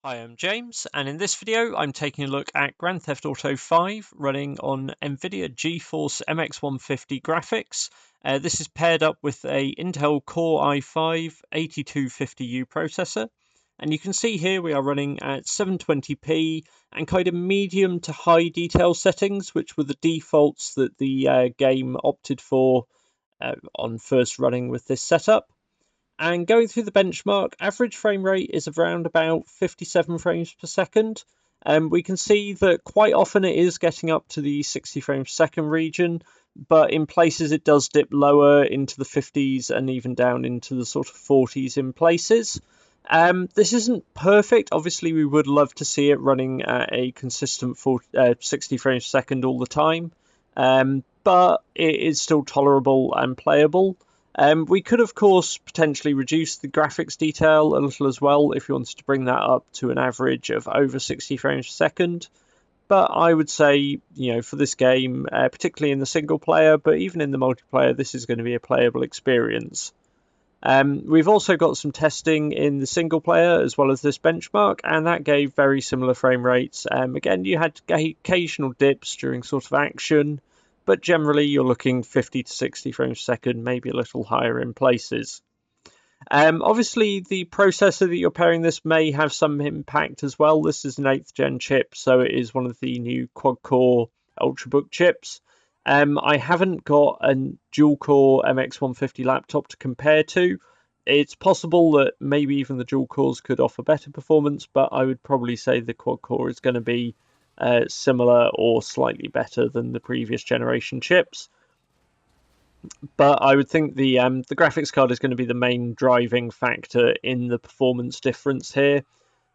Hi, I'm James, and in this video I'm taking a look at Grand Theft Auto 5 running on NVIDIA GeForce MX150 graphics. This is paired up with a Intel Core i5 8250U processor, and you can see here we are running at 720p and kind of medium to high detail settings, which were the defaults that the game opted for on first running with this setup. And going through the benchmark, average frame rate is around about 57 frames per second. We can see that quite often it is getting up to the 60 frames per second region, but in places it does dip lower into the 50s and even down into the sort of 40s in places. This isn't perfect. Obviously, we would love to see it running at a consistent 60 frames per second all the time, but it is still tolerable and playable. We could, of course, potentially reduce the graphics detail a little as well if you wanted to bring that up to an average of over 60 frames per second. But I would say, for this game, particularly in the single player, but even in the multiplayer, this is going to be a playable experience. We've also got some testing in the single player as well as this benchmark, and that gave very similar frame rates. Again, you had occasional dips during sort of action, but generally you're looking 50 to 60 frames per second, maybe a little higher in places. Obviously, the processor that you're pairing this may have some impact as well. This is an 8th gen chip, so it is one of the new quad-core Ultrabook chips. I haven't got a dual-core MX150 laptop to compare to. It's possible that maybe even the dual cores could offer better performance, but I would probably say the quad-core is going to be similar or slightly better than the previous generation chips. But I would think the graphics card is going to be the main driving factor in the performance difference here.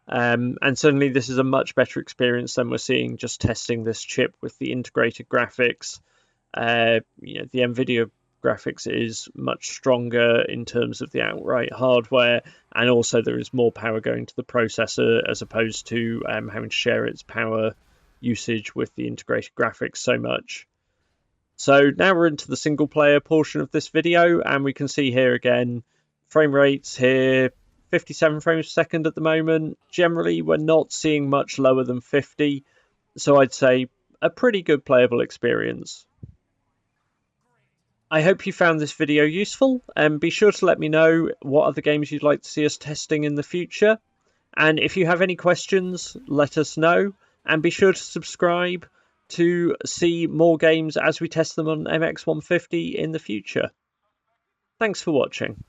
And certainly this is a much better experience than we're seeing just testing this chip with the integrated graphics. The NVIDIA graphics is much stronger in terms of the outright hardware, and also there is more power going to the processor as opposed to having to share its power usage with the integrated graphics so much. So now we're into the single player portion of this video, and we can see here again frame rates here 57 frames per second at the moment. Generally we're not seeing much lower than 50, so I'd say a pretty good playable experience. I hope you found this video useful, and be sure to let me know what other games you'd like to see us testing in the future. And if you have any questions, let us know, and be sure to subscribe to see more games as we test them on MX150 in the future. Thanks for watching.